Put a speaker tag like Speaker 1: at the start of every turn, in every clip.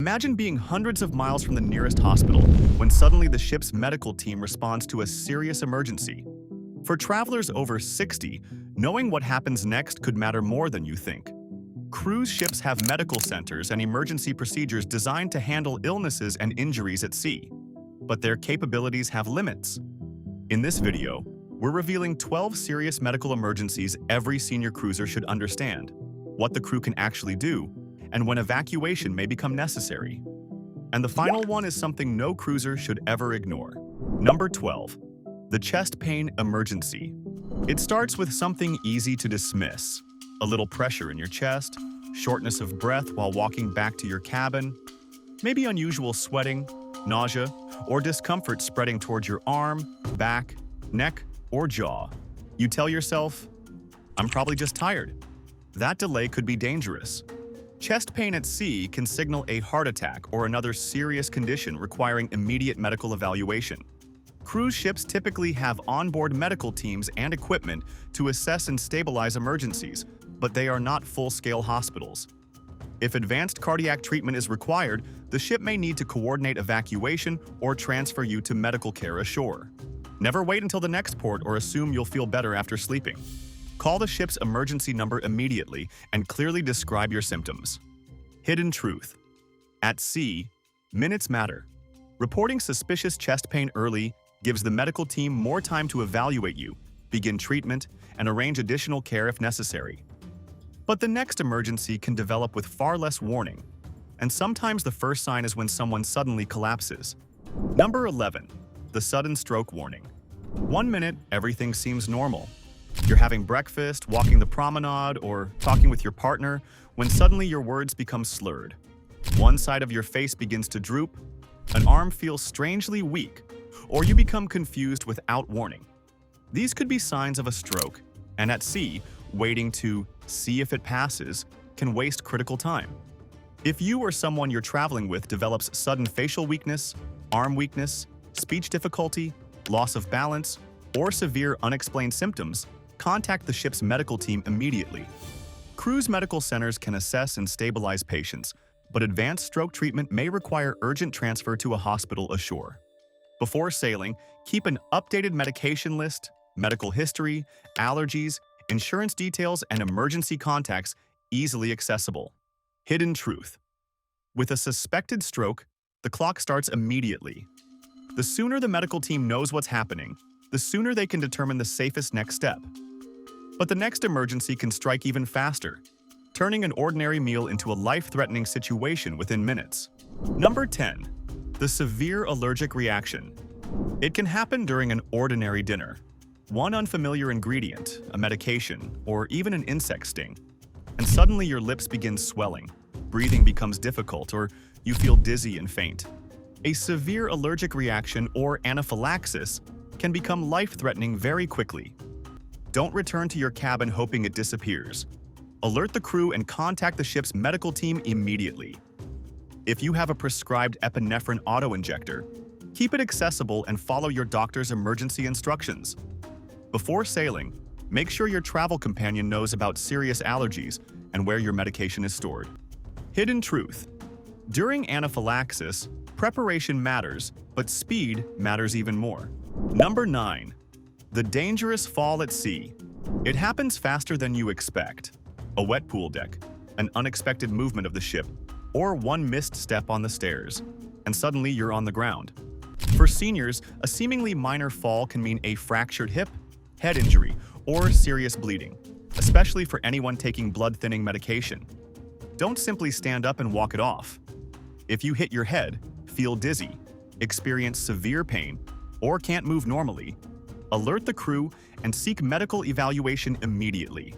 Speaker 1: Imagine being hundreds of miles from the nearest hospital when suddenly the ship's medical team responds to a serious emergency. For travelers over 60, knowing what happens next could matter more than you think. Cruise ships have medical centers and emergency procedures designed to handle illnesses and injuries at sea. But their capabilities have limits. In this video, we're revealing 12 serious medical emergencies every senior cruiser should understand, what the crew can actually do, and when evacuation may become necessary. And the final one is something no cruiser should ever ignore. Number 12. The chest pain emergency. It starts with something easy to dismiss. A little pressure in your chest, shortness of breath while walking back to your cabin, maybe unusual sweating, nausea, or discomfort spreading towards your arm, back, neck, or jaw. You tell yourself, "I'm probably just tired." That delay could be dangerous. Chest pain at sea can signal a heart attack or another serious condition requiring immediate medical evaluation. Cruise ships typically have onboard medical teams and equipment to assess and stabilize emergencies, but they are not full-scale hospitals. If advanced cardiac treatment is required, the ship may need to coordinate evacuation or transfer you to medical care ashore. Never wait until the next port or assume you'll feel better after sleeping. Call the ship's emergency number immediately and clearly describe your symptoms. Hidden truth. At sea, minutes matter. Reporting suspicious chest pain early gives the medical team more time to evaluate you, begin treatment, and arrange additional care if necessary. But the next emergency can develop with far less warning, and sometimes the first sign is when someone suddenly collapses. Number 11. The sudden stroke warning. 1 minute, everything seems normal. You're having breakfast, walking the promenade, or talking with your partner when suddenly your words become slurred. One side of your face begins to droop, an arm feels strangely weak, or you become confused without warning. These could be signs of a stroke, and at sea, waiting to see if it passes can waste critical time. If you or someone you're traveling with develops sudden facial weakness, arm weakness, speech difficulty, loss of balance, or severe unexplained symptoms, contact the ship's medical team immediately. Cruise medical centers can assess and stabilize patients, but advanced stroke treatment may require urgent transfer to a hospital ashore. Before sailing, keep an updated medication list, medical history, allergies, insurance details, and emergency contacts easily accessible. Hidden truth. With a suspected stroke, the clock starts immediately. The sooner the medical team knows what's happening, the sooner they can determine the safest next step. But the next emergency can strike even faster, turning an ordinary meal into a life-threatening situation within minutes. Number 10. The severe allergic reaction. It can happen during an ordinary dinner. One unfamiliar ingredient, a medication, or even an insect sting, and suddenly your lips begin swelling, breathing becomes difficult, or you feel dizzy and faint. A severe allergic reaction, or anaphylaxis, can become life-threatening very quickly. Don't return to your cabin hoping it disappears. Alert the crew and contact the ship's medical team immediately. If you have a prescribed epinephrine auto-injector, keep it accessible and follow your doctor's emergency instructions. Before sailing, make sure your travel companion knows about serious allergies and where your medication is stored. Hidden truth. During anaphylaxis, preparation matters, but speed matters even more. Number 9. The dangerous fall at sea. It happens faster than you expect. A wet pool deck, an unexpected movement of the ship, or one missed step on the stairs, and suddenly you're on the ground. For seniors, a seemingly minor fall can mean a fractured hip, head injury, or serious bleeding, especially for anyone taking blood-thinning medication. Don't simply stand up and walk it off. If you hit your head, feel dizzy, experience severe pain, or can't move normally, alert the crew and seek medical evaluation immediately.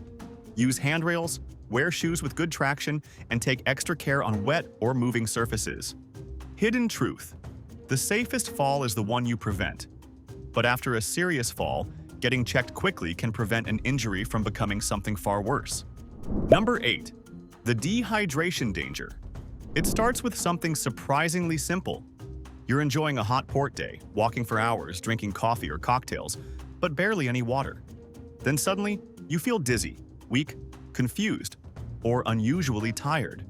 Speaker 1: Use handrails, wear shoes with good traction, and take extra care on wet or moving surfaces. Hidden truth. The safest fall is the one you prevent. But after a serious fall, getting checked quickly can prevent an injury from becoming something far worse. Number 8. The dehydration danger. It starts with something surprisingly simple. You're enjoying a hot port day, walking for hours, drinking coffee or cocktails, but barely any water. Then suddenly, you feel dizzy, weak, confused, or unusually tired.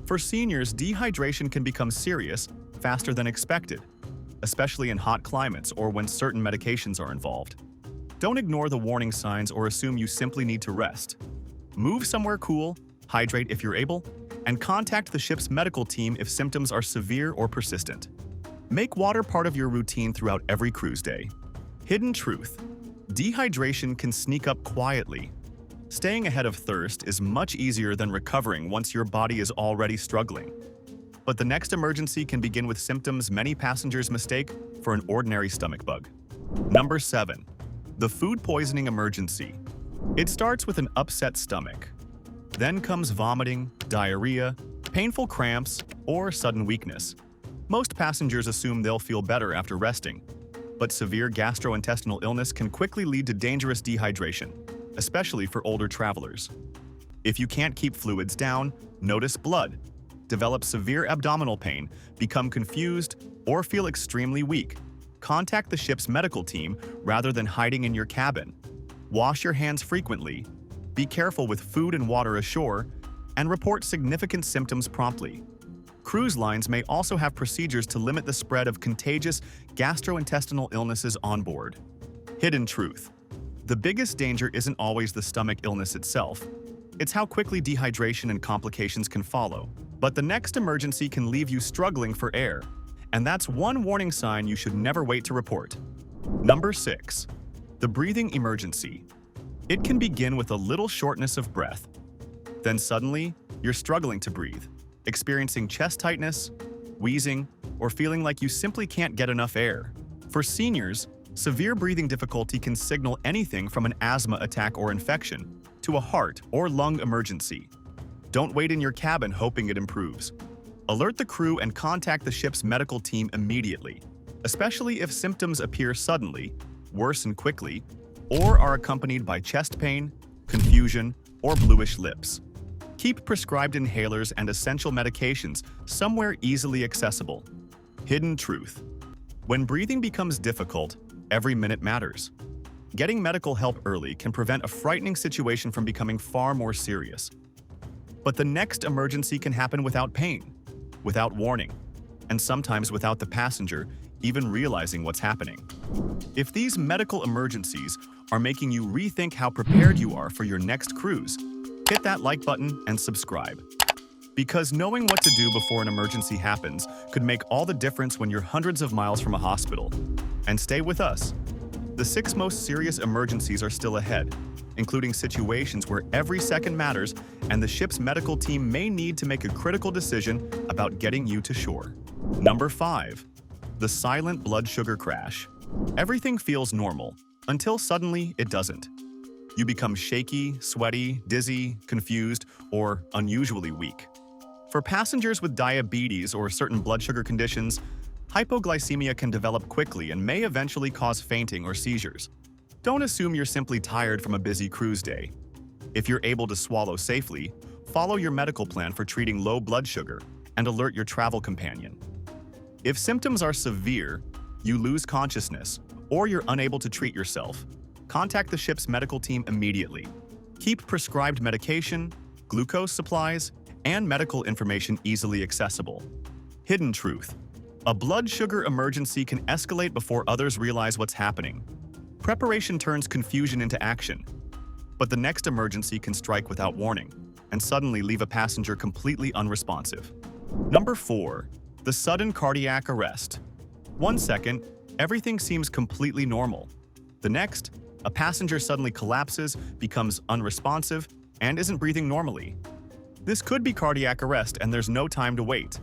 Speaker 1: For seniors, dehydration can become serious faster than expected, especially in hot climates or when certain medications are involved. Don't ignore the warning signs or assume you simply need to rest. Move somewhere cool, hydrate if you're able, and contact the ship's medical team if symptoms are severe or persistent. Make water part of your routine throughout every cruise day. Hidden truth: dehydration can sneak up quietly. Staying ahead of thirst is much easier than recovering once your body is already struggling. But the next emergency can begin with symptoms many passengers mistake for an ordinary stomach bug. Number 7. The food poisoning emergency. It starts with an upset stomach. Then comes vomiting, diarrhea, painful cramps, or sudden weakness. Most passengers assume they'll feel better after resting, but severe gastrointestinal illness can quickly lead to dangerous dehydration, especially for older travelers. If you can't keep fluids down, notice blood, develop severe abdominal pain, become confused, or feel extremely weak, contact the ship's medical team rather than hiding in your cabin. Wash your hands frequently, be careful with food and water ashore, and report significant symptoms promptly. Cruise lines may also have procedures to limit the spread of contagious gastrointestinal illnesses on board. Hidden truth: the biggest danger isn't always the stomach illness itself. It's how quickly dehydration and complications can follow. But the next emergency can leave you struggling for air, and that's one warning sign you should never wait to report. Number 6. The breathing emergency. It can begin with a little shortness of breath. Then suddenly, you're struggling to breathe, experiencing chest tightness, wheezing, or feeling like you simply can't get enough air. For seniors, severe breathing difficulty can signal anything from an asthma attack or infection to a heart or lung emergency. Don't wait in your cabin hoping it improves. Alert the crew and contact the ship's medical team immediately, especially if symptoms appear suddenly, worsen quickly, or are accompanied by chest pain, confusion, or bluish lips. Keep prescribed inhalers and essential medications somewhere easily accessible. Hidden truth: when breathing becomes difficult, every minute matters. Getting medical help early can prevent a frightening situation from becoming far more serious. But the next emergency can happen without pain, without warning, and sometimes without the passenger even realizing what's happening. If these medical emergencies are making you rethink how prepared you are for your next cruise, hit that like button and subscribe. Because knowing what to do before an emergency happens could make all the difference when you're hundreds of miles from a hospital. And stay with us. The 6 most serious emergencies are still ahead, including situations where every second matters and the ship's medical team may need to make a critical decision about getting you to shore. Number 5. The silent blood sugar crash. Everything feels normal, until suddenly it doesn't. You become shaky, sweaty, dizzy, confused, or unusually weak. For passengers with diabetes or certain blood sugar conditions, hypoglycemia can develop quickly and may eventually cause fainting or seizures. Don't assume you're simply tired from a busy cruise day. If you're able to swallow safely, follow your medical plan for treating low blood sugar and alert your travel companion. If symptoms are severe, you lose consciousness, or you're unable to treat yourself, contact the ship's medical team immediately. Keep prescribed medication, glucose supplies, and medical information easily accessible. Hidden truth: a blood sugar emergency can escalate before others realize what's happening. Preparation turns confusion into action, but the next emergency can strike without warning and suddenly leave a passenger completely unresponsive. Number 4. The sudden cardiac arrest. 1 second, everything seems completely normal. The next, a passenger suddenly collapses, becomes unresponsive, and isn't breathing normally. This could be cardiac arrest, and there's no time to wait.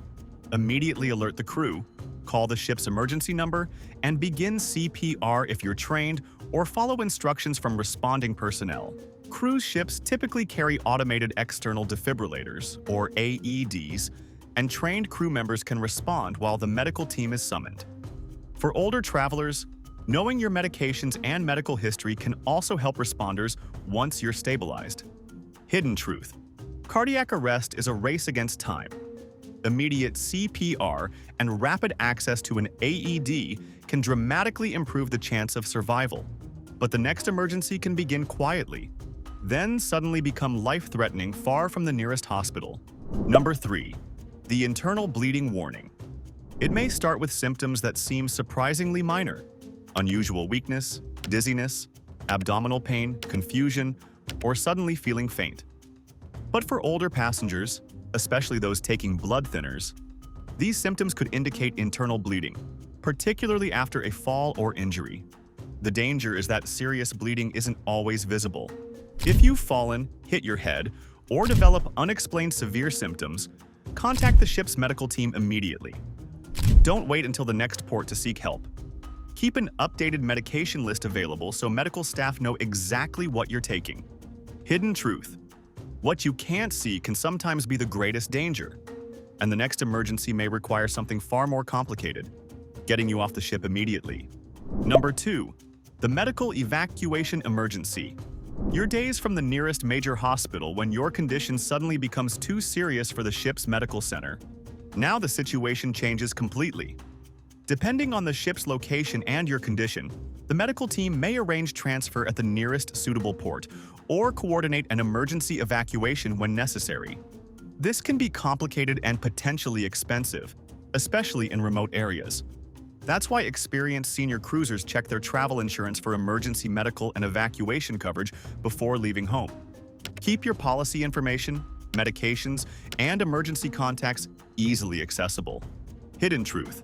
Speaker 1: Immediately alert the crew, call the ship's emergency number, and begin CPR if you're trained, or follow instructions from responding personnel. Cruise ships typically carry automated external defibrillators, or AEDs, and trained crew members can respond while the medical team is summoned. For older travelers, knowing your medications and medical history can also help responders once you're stabilized. Hidden truth: cardiac arrest is a race against time. Immediate CPR and rapid access to an AED can dramatically improve the chance of survival. But the next emergency can begin quietly, then suddenly become life-threatening far from the nearest hospital. Number 3. The internal bleeding warning. It may start with symptoms that seem surprisingly minor: unusual weakness, dizziness, abdominal pain, confusion, or suddenly feeling faint. But for older passengers, especially those taking blood thinners, these symptoms could indicate internal bleeding, particularly after a fall or injury. The danger is that serious bleeding isn't always visible. If you've fallen, hit your head, or develop unexplained severe symptoms, contact the ship's medical team immediately. Don't wait until the next port to seek help. Keep an updated medication list available so medical staff know exactly what you're taking. Hidden truth. What you can't see can sometimes be the greatest danger, and the next emergency may require something far more complicated: getting you off the ship immediately. Number 2. The medical evacuation emergency. Your days from the nearest major hospital when your condition suddenly becomes too serious for the ship's medical center. Now the situation changes completely. Depending on the ship's location and your condition, the medical team may arrange transfer at the nearest suitable port or coordinate an emergency evacuation when necessary. This can be complicated and potentially expensive, especially in remote areas. That's why experienced senior cruisers check their travel insurance for emergency medical and evacuation coverage before leaving home. Keep your policy information, medications, and emergency contacts easily accessible. Hidden truth.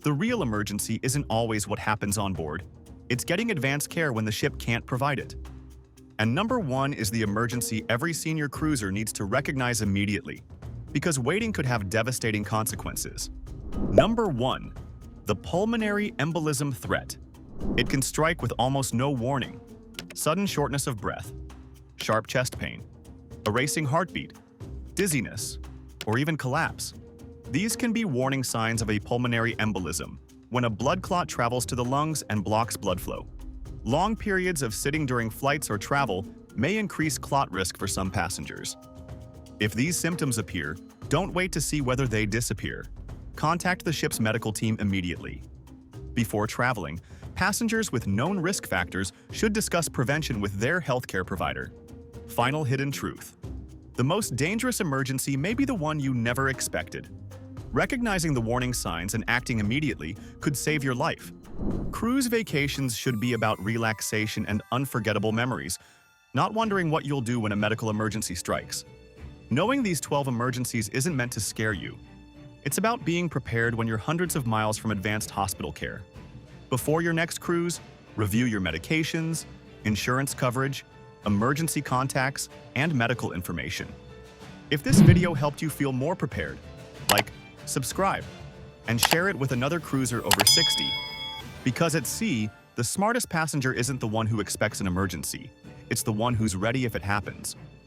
Speaker 1: The real emergency isn't always what happens on board. It's getting advanced care when the ship can't provide it. And number 1 is the emergency every senior cruiser needs to recognize immediately, because waiting could have devastating consequences. Number 1. The pulmonary embolism threat. It can strike with almost no warning. Sudden shortness of breath, sharp chest pain, a racing heartbeat, dizziness, or even collapse. These can be warning signs of a pulmonary embolism, when a blood clot travels to the lungs and blocks blood flow. Long periods of sitting during flights or travel may increase clot risk for some passengers. If these symptoms appear, don't wait to see whether they disappear. Contact the ship's medical team immediately. Before traveling, passengers with known risk factors should discuss prevention with their healthcare provider. Final hidden truth. The most dangerous emergency may be the one you never expected. Recognizing the warning signs and acting immediately could save your life. Cruise vacations should be about relaxation and unforgettable memories, not wondering what you'll do when a medical emergency strikes. Knowing these 12 emergencies isn't meant to scare you. It's about being prepared when you're hundreds of miles from advanced hospital care. Before your next cruise, review your medications, insurance coverage, emergency contacts, and medical information. If this video helped you feel more prepared, like, subscribe, and share it with another cruiser over 60. Because at sea, the smartest passenger isn't the one who expects an emergency. It's the one who's ready if it happens.